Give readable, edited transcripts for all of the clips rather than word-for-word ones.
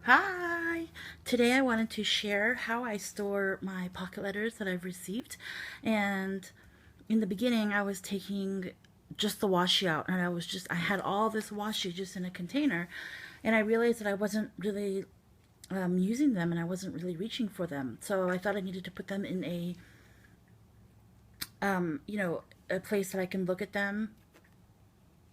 Hi! Today I wanted to share how I store my pocket letters that I've received. And in the beginning, I was taking just the washi out, and I had all this washi just in a container. And I realized that I wasn't really using them and I wasn't really reaching for them. So I thought I needed to put them in a place that I can look at them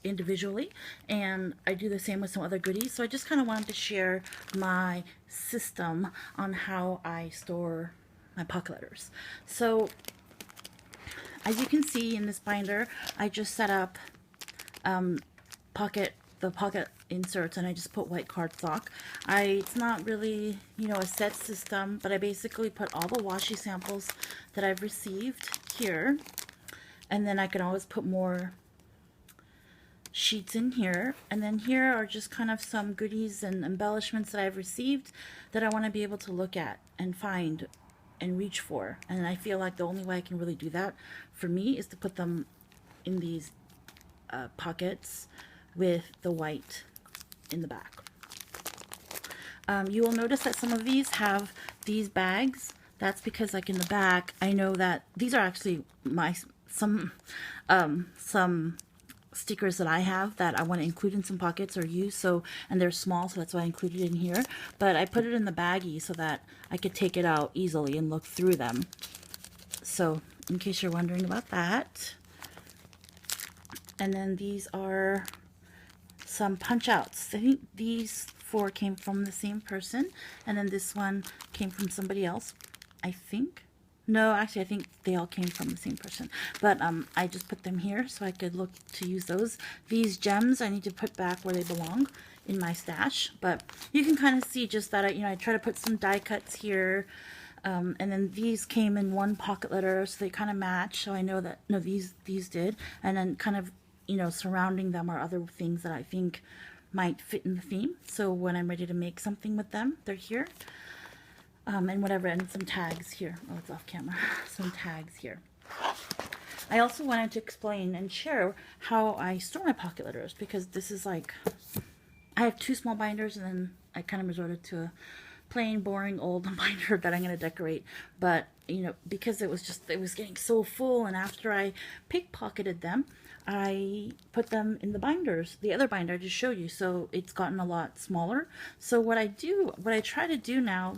individually, and I do the same with some other goodies. So I just kind of wanted to share my system on how I store my pocket letters. So as you can see in this binder, I just set up the pocket inserts, and I just put white cardstock. It's not really, a set system, but I basically put all the washi samples that I've received here, and then I can always put more sheets in here, and then here are just kind of some goodies and embellishments that I've received that I want to be able to look at and find and reach for. And I feel like the only way I can really do that for me is to put them in these pockets with the white in the back. You will notice that some of these have these bags. That's because, like, in the back, I know that these are actually some stickers that I have that I want to include in some pockets or use, so, and they're small, so that's why I included it in here. But I put it in the baggie so that I could take it out easily and look through them. So in case you're wondering about that. And then these are some punch outs. I think these 4 came from the same person, and then this one came from somebody else, I think. No, actually, I think they all came from the same person. But I just put them here so I could look to use those. These gems I need to put back where they belong in my stash. But you can kind of see just that I try to put some die cuts here. And then these came in one pocket letter, so they kind of match. So I know that, no, these did. And then kind of, surrounding them are other things that I think might fit in the theme. So when I'm ready to make something with them, they're here. And whatever, and some tags here. Oh, it's off camera. Some tags here. I also wanted to explain and share how I store my pocket letters, because this is like, I have 2 small binders, and then I kind of resorted to a plain, boring, old binder that I'm going to decorate. But, because it was getting so full, and after I pickpocketed them, I put them in the binders, the other binder I just showed you, so it's gotten a lot smaller. So what I try to do now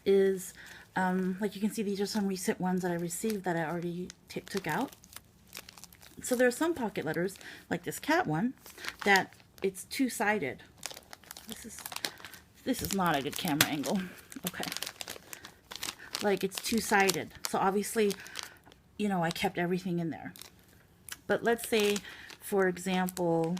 is, like you can see, these are some recent ones that I received that I already took out. So there are some pocket letters, like this cat one, that it's 2-sided. This is not a good camera angle. Okay. Like, it's 2-sided. So obviously, I kept everything in there. But let's say, for example,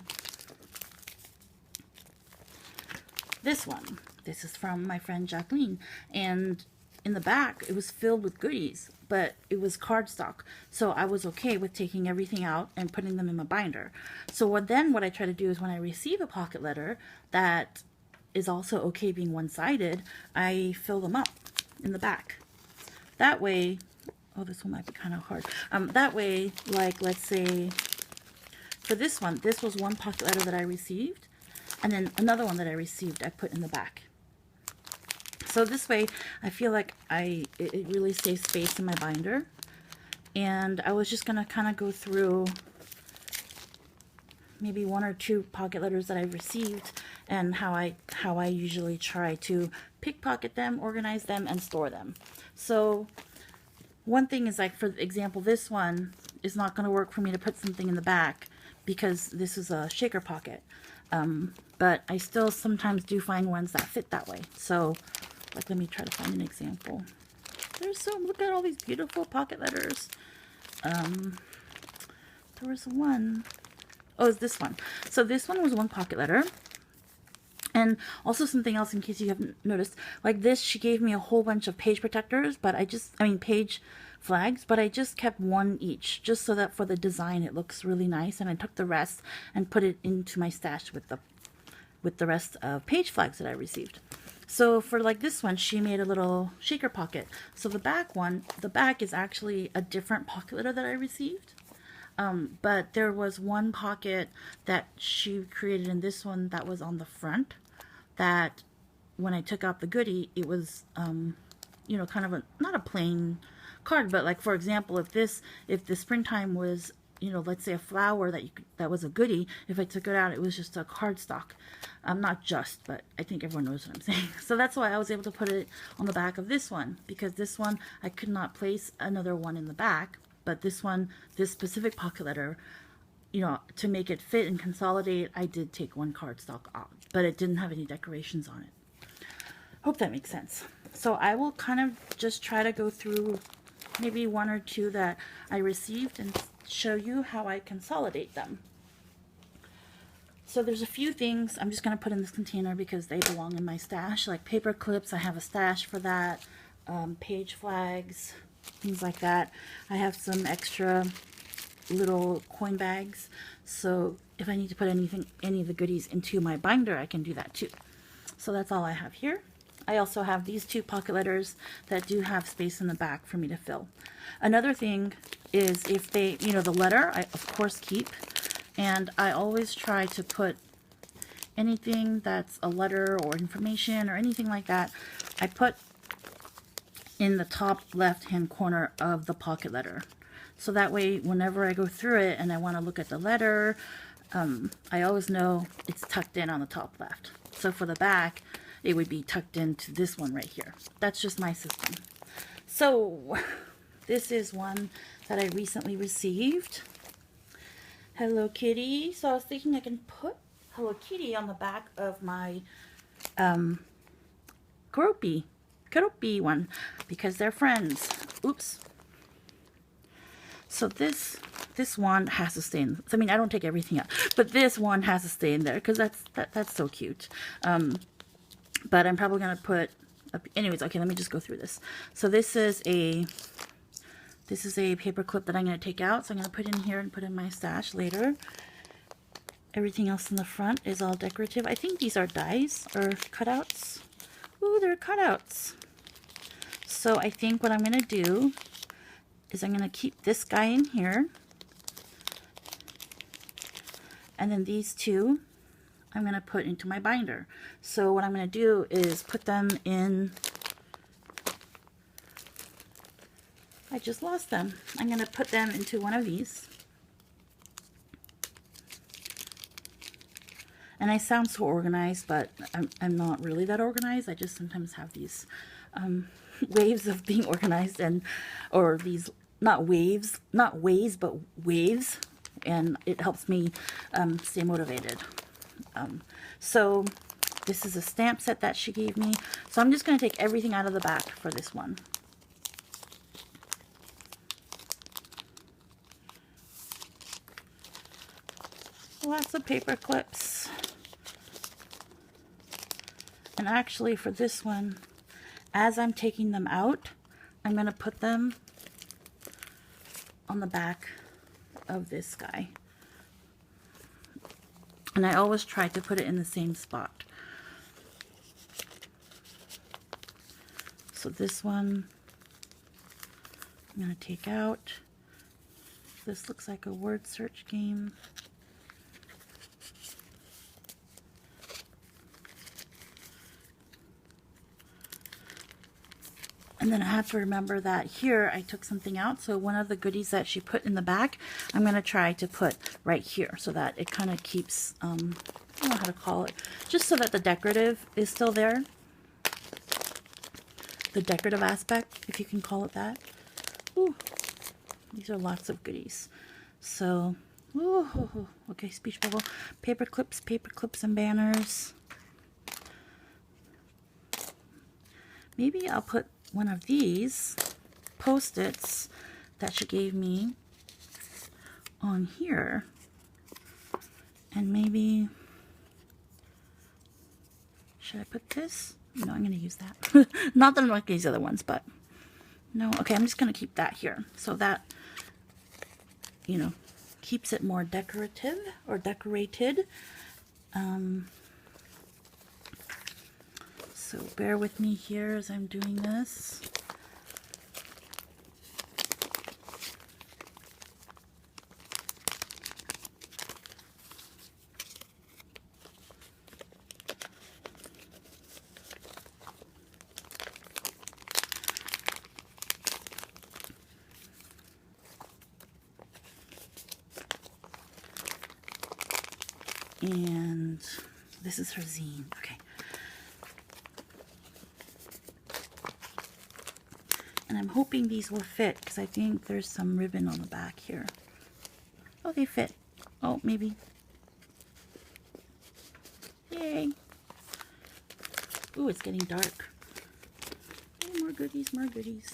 this one. This is from my friend Jacqueline, and in the back it was filled with goodies, but it was cardstock, so I was okay with taking everything out and putting them in my binder. So what I try to do is, when I receive a pocket letter that is also okay being one-sided, I fill them up in the back. That way, oh, this one might be kind of hard. That way, like, let's say for this one, this was one pocket letter that I received, and then another one that I received I put in the back. So this way, I feel like it really saves space in my binder. And I was just going to kind of go through maybe 1 or 2 pocket letters that I've received, and how I usually try to pickpocket them, organize them, and store them. So one thing is, like, for example, this one is not going to work for me to put something in the back because this is a shaker pocket. But I still sometimes do find ones that fit that way. So, like, let me try to find an example. Look at all these beautiful pocket letters. There was one. Oh, it's this one. So this one was one pocket letter. And also something else, in case you haven't noticed, like this, she gave me a whole bunch of page protectors, but page flags, but I just kept 1 each, just so that for the design it looks really nice. And I took the rest and put it into my stash with the rest of page flags that I received. So for, like, this one, she made a little shaker pocket. So the back is actually a different pocket letter that I received. But there was one pocket that she created in this one that was on the front that when I took out the goodie, it was, you know, kind of not a plain card, but like, for example, if the springtime was, you know, let's say a flower that was a goodie, if I took it out, it was just a cardstock. Not just, but I think everyone knows what I'm saying. So that's why I was able to put it on the back of this one, because this one, I could not place another one in the back, but this one, this specific pocket letter, you know, to make it fit and consolidate, I did take one cardstock off, but it didn't have any decorations on it. Hope that makes sense. So I will kind of just try to go through maybe one or two that I received and show you how I consolidate them. So there's a few things I'm just going to put in this container because they belong in my stash, like paper clips. I have a stash for that, page flags, things like that. I have some extra little coin bags, so if I need to put any of the goodies into my binder, I can do that too. So that's all I have here. I also have these two pocket letters that do have space in the back for me to fill. Another thing is, if they, you know, the letter I of course keep, and I always try to put anything that's a letter or information or anything like that, I put in the top left hand corner of the pocket letter. So that way, whenever I go through it and I want to look at the letter, I always know it's tucked in on the top left. So for the back, it would be tucked into this one right here. That's just my system. So this is one that I recently received. Hello Kitty. So I was thinking I can put Hello Kitty on the back of my Keroppi one, because they're friends. Oops. So this one has to stay in. I mean, I don't take everything out, but this one has to stay in there because that's so cute. But I'm probably gonna put. Anyways, okay. Let me just go through this. So this is a paper clip that I'm gonna take out. So I'm gonna put in here and put in my stash later. Everything else in the front is all decorative. I think these are dies or cutouts. Ooh, they're cutouts. So I think what I'm gonna do is I'm going to keep this guy in here, and then these two I'm going to put into my binder. So what I'm going to do is put them in, I just lost them. I'm going to put them into one of these. And I sound so organized, but I'm not really that organized. I just sometimes have these waves of being organized, or these not waves, but waves, and it helps me stay motivated. So this is a stamp set that she gave me. So I'm just going to take everything out of the back for this one. Lots of paper clips. And actually for this one, as I'm taking them out, I'm going to put them on the back of this guy. And I always try to put it in the same spot. So this one I'm going to take out. This looks like a word search game. And then I have to remember that here I took something out. So one of the goodies that she put in the back, I'm going to try to put right here so that it kind of keeps, I don't know how to call it, just so that the decorative is still there. The decorative aspect, if you can call it that. Ooh, these are lots of goodies. So, ooh, okay, speech bubble, paper clips and banners. Maybe I'll put one of these Post-its that she gave me on here, and maybe should I put this? No, I'm going to use that. Not that I like these other ones, but no. Okay, I'm just going to keep that here so that, you know, keeps it more decorative or decorated. So bear with me here as I'm doing this. And this is her zine. Okay. And I'm hoping these will fit because I think there's some ribbon on the back here. Oh, they fit. Oh, maybe. Yay. Ooh, it's getting dark. Oh, more goodies, more goodies.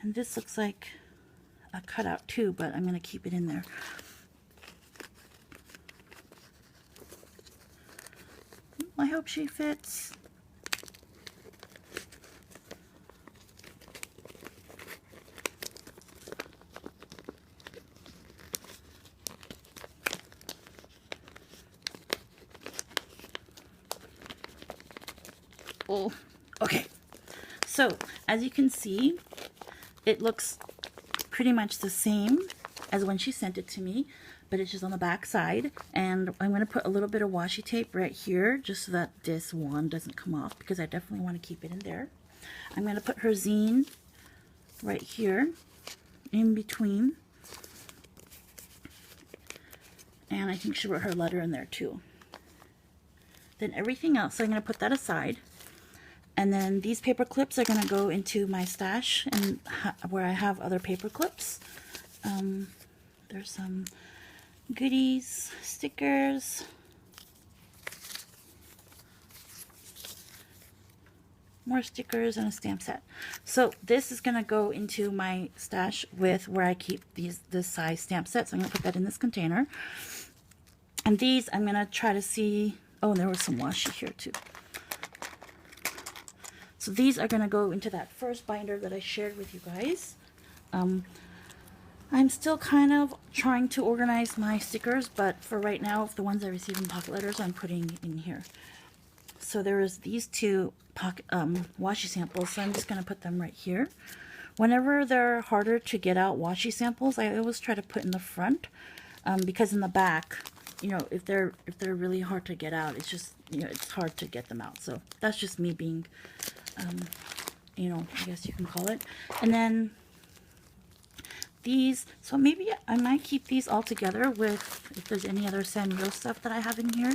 And this looks like a cutout too, but I'm going to keep it in there. I hope she fits. Oh, okay. So, as you can see, it looks pretty much the same as when she sent it to me, but it's just on the back side. And I'm going to put a little bit of washi tape right here just so that this one doesn't come off, because I definitely want to keep it in there. I'm going to put her zine right here in between. And I think she wrote her letter in there too. Then everything else, so I'm going to put that aside. And then these paper clips are going to go into my stash and where I have other paper clips. There's some goodies, stickers, more stickers, and a stamp set. So this is going to go into my stash with where I keep this size stamp set. So I'm going to put that in this container. And these I'm going to try to see. Oh, and there was some washi here too. So these are going to go into that first binder that I shared with you guys. I'm still kind of trying to organize my stickers, but for right now, the ones I received in pocket letters, I'm putting in here. So there is these two pocket washi samples, so I'm just going to put them right here. Whenever they're harder to get out washi samples, I always try to put in the front, because in the back, you know, if they're really hard to get out, it's just, you know, it's hard to get them out. So that's just me being, you know, I guess you can call it. And then these, so maybe I might keep these all together with, if there's any other Sanrio stuff that I have in here.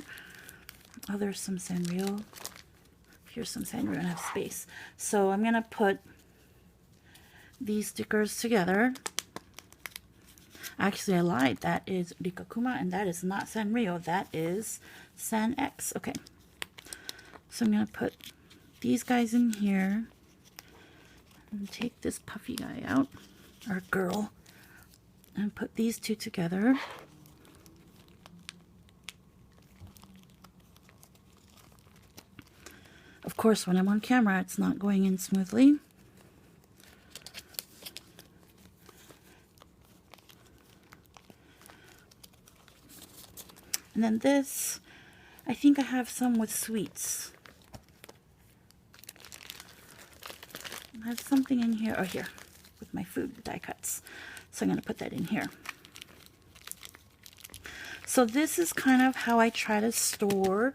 Oh, there's some Sanrio. Here's some Sanrio, and I have space. So I'm going to put these stickers together. Actually, I lied. That is Rikakuma, and that is not Sanrio. That is San X. Okay. So I'm going to put these guys in here and take this puffy guy out, or girl, and put these two together. Of course, when I'm on camera, it's not going in smoothly. And then this, I think I have some with sweets. I have something in here, oh here, with my food die cuts. So I'm going to put that in here. So this is kind of how I try to store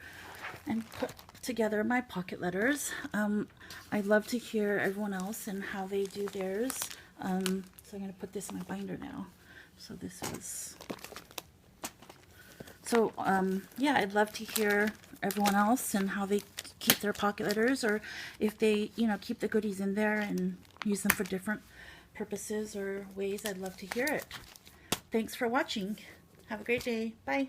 and put together my pocket letters. I'd love to hear everyone else and how they do theirs. So I'm going to put this in my binder now. So this was... So, yeah, I'd love to hear everyone else and how they keep their pocket letters, or if they, you know, keep the goodies in there and use them for different purposes or ways. I'd love to hear it. Thanks for watching. Have a great day. Bye.